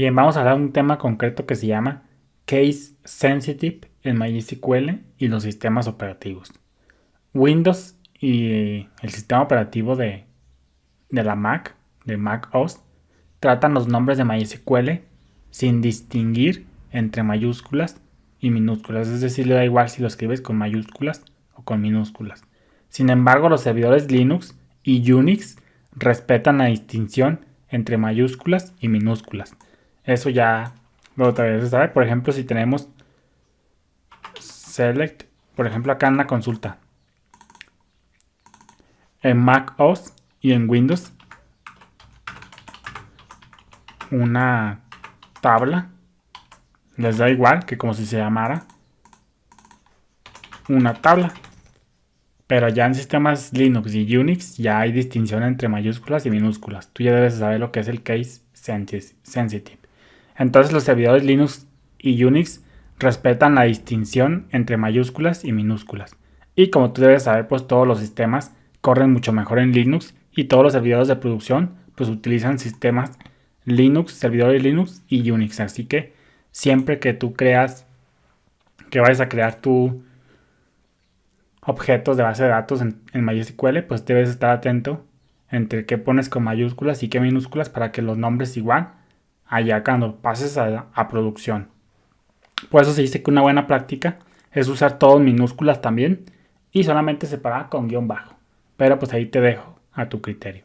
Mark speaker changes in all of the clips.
Speaker 1: Bien, vamos a hablar de un tema concreto que se llama Case Sensitive en MySQL y los sistemas operativos. Windows y el sistema operativo de la Mac, de Mac OS, tratan los nombres de MySQL sin distinguir entre mayúsculas y minúsculas. Es decir, le da igual si lo escribes con mayúsculas o con minúsculas. Sin embargo, los servidores Linux y Unix respetan la distinción entre mayúsculas y minúsculas. Eso ya otra vez, ¿sabes? Por ejemplo, si tenemos select, por ejemplo, acá en la consulta, en Mac OS y en Windows, una tabla, les da igual que como si se llamara una tabla. Pero ya en sistemas Linux y Unix ya hay distinción entre mayúsculas y minúsculas. Tú ya debes saber lo que es el case sensitive. Entonces los servidores Linux y Unix respetan la distinción entre mayúsculas y minúsculas. Y como tú debes saber, pues todos los sistemas corren mucho mejor en Linux y todos los servidores de producción pues utilizan sistemas Linux, servidores Linux y Unix. Así que siempre que tú creas, que vayas a crear tu objetos de base de datos en MySQL, pues debes estar atento entre qué pones con mayúsculas y qué minúsculas para que los nombres igual allá cuando pases a producción. Por eso se dice que una buena práctica es usar todos minúsculas también y solamente separar con guión bajo. Pero pues ahí te dejo a tu criterio.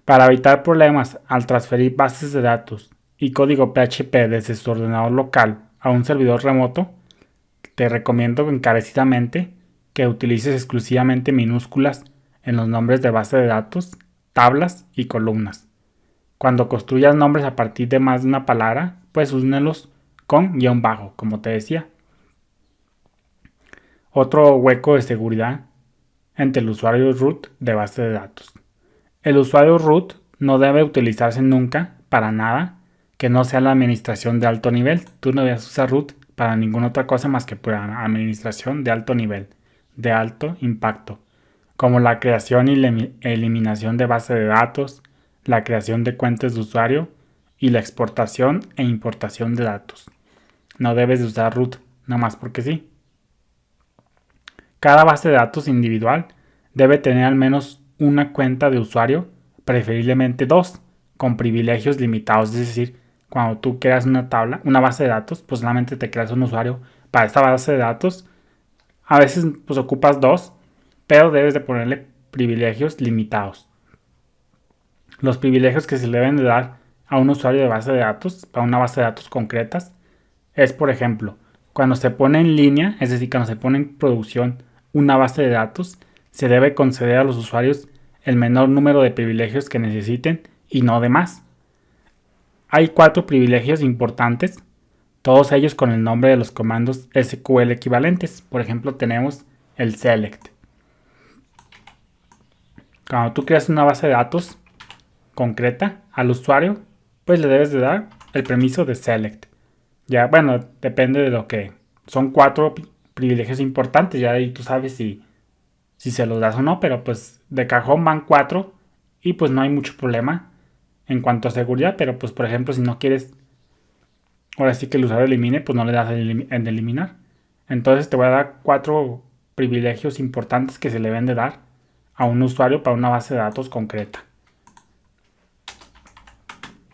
Speaker 1: Para evitar problemas al transferir bases de datos y código PHP desde su ordenador local a un servidor remoto, te recomiendo encarecidamente que utilices exclusivamente minúsculas en los nombres de base de datos, tablas y columnas. Cuando construyas nombres a partir de más de una palabra, pues únelos con guión bajo, como te decía. Otro hueco de seguridad entre el usuario root de base de datos. El usuario root no debe utilizarse nunca para nada que no sea la administración de alto nivel. Tú no debes usar root para ninguna otra cosa más que para administración de alto nivel, de alto impacto, como la creación y la eliminación de base de datos, la creación de cuentas de usuario y la exportación e importación de datos. No debes de usar root, nada más porque sí. Cada base de datos individual debe tener al menos una cuenta de usuario, preferiblemente 2, con privilegios limitados, es decir, cuando tú creas una tabla, una base de datos, pues solamente te creas un usuario para esta base de datos. A veces pues ocupas 2, pero debes de ponerle privilegios limitados. Los privilegios que se le deben de dar a un usuario de base de datos, para una base de datos concretas, es por ejemplo, cuando se pone en línea, es decir, cuando se pone en producción una base de datos, se debe conceder a los usuarios el menor número de privilegios que necesiten y no de más. Hay 4 privilegios importantes, todos ellos con el nombre de los comandos SQL equivalentes. Por ejemplo, tenemos el select. Cuando tú creas una base de datos concreta al usuario, pues le debes de dar el permiso de select. Ya, bueno, depende de lo que son 4 privilegios importantes, ya ahí tú sabes si se los das o no, pero pues de cajón van 4 y pues no hay mucho problema en cuanto a seguridad, pero pues por ejemplo si no quieres ahora sí que el usuario elimine, pues no le das en eliminar. Entonces te voy a dar 4 privilegios importantes que se le deben de dar a un usuario para una base de datos concreta.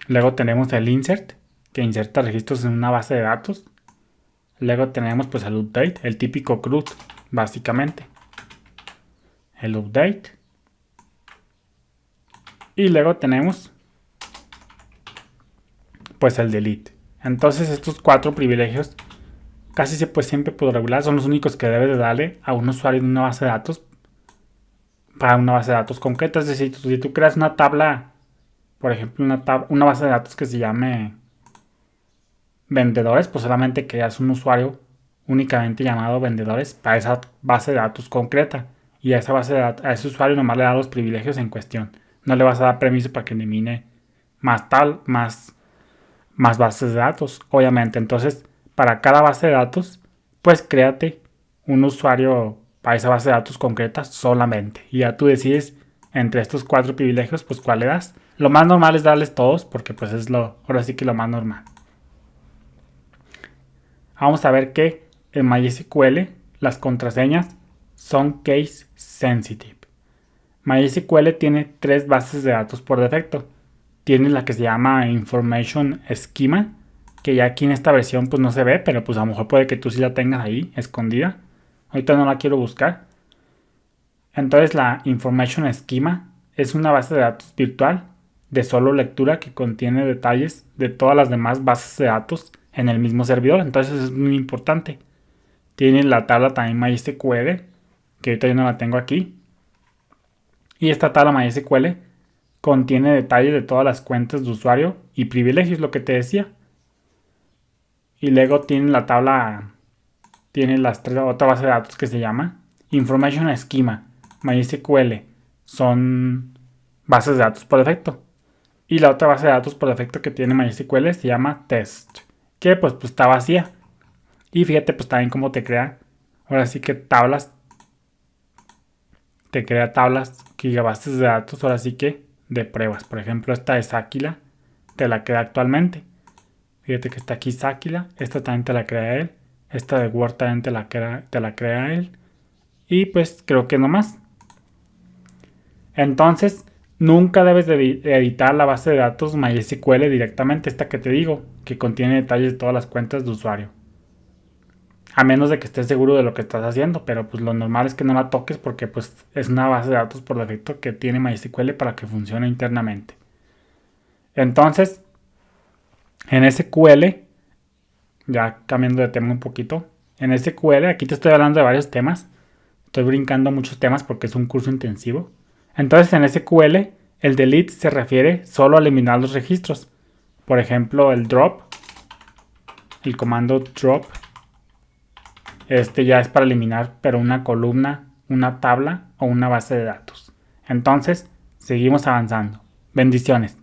Speaker 1: Luego tenemos el insert, que inserta registros en una base de datos. Luego tenemos pues el update, el típico CRUD, básicamente. El update. Y luego tenemos pues el delete. Entonces estos 4 privilegios casi siempre por regular son los únicos que debes de darle a un usuario de una base de datos para una base de datos concreta. Es decir, si tú creas una tabla, por ejemplo una base de datos que se llame vendedores, pues solamente creas un usuario únicamente llamado vendedores para esa base de datos concreta. Y a esa base de datos, a ese usuario nomás le da los privilegios en cuestión. No le vas a dar permiso para que elimine más bases de datos, obviamente. Entonces, para cada base de datos, pues créate un usuario para esa base de datos concreta solamente. Y ya tú decides entre estos 4 privilegios, pues ¿cuál le das? Lo más normal es darles todos porque pues es ahora sí que lo más normal. Vamos a ver que en MySQL las contraseñas son case sensitive. MySQL tiene 3 bases de datos por defecto. Tiene la que se llama Information Schema, que ya aquí en esta versión pues no se ve, pero pues a lo mejor puede que tú sí la tengas ahí escondida. Ahorita no la quiero buscar. Entonces la Information Schema es una base de datos virtual de solo lectura que contiene detalles de todas las demás bases de datos en el mismo servidor. Entonces es muy importante. Tiene la tabla también MySQL, que ahorita yo no la tengo aquí. Y esta tabla MySQL contiene detalles de todas las cuentas de usuario y privilegios, lo que te decía. Y luego tiene la tabla, tiene otra base de datos que se llama Information Schema, MySQL. Son bases de datos por defecto. Y la otra base de datos por defecto que tiene MySQL se llama Test, que pues está vacía. Y fíjate pues también cómo te crea, ahora sí que tablas, te crea tablas, gigabases de datos, ahora sí que de pruebas. Por ejemplo, esta es Aquila, te la crea actualmente. Fíjate que está aquí Aquila, esta también te la crea él. Esta de Word también te la crea él. Y pues creo que no más. Entonces, nunca debes de editar la base de datos MySQL directamente, esta que te digo, que contiene detalles de todas las cuentas de usuario. A menos de que estés seguro de lo que estás haciendo, pero pues lo normal es que no la toques porque pues es una base de datos por defecto que tiene MySQL para que funcione internamente. Entonces, en SQL, ya cambiando de tema un poquito, en SQL, aquí te estoy hablando de varios temas, estoy brincando muchos temas porque es un curso intensivo. Entonces en SQL, el delete se refiere solo a eliminar los registros. Por ejemplo, el drop, el comando drop, este ya es para eliminar, pero una columna, una tabla o una base de datos. Entonces, seguimos avanzando. Bendiciones.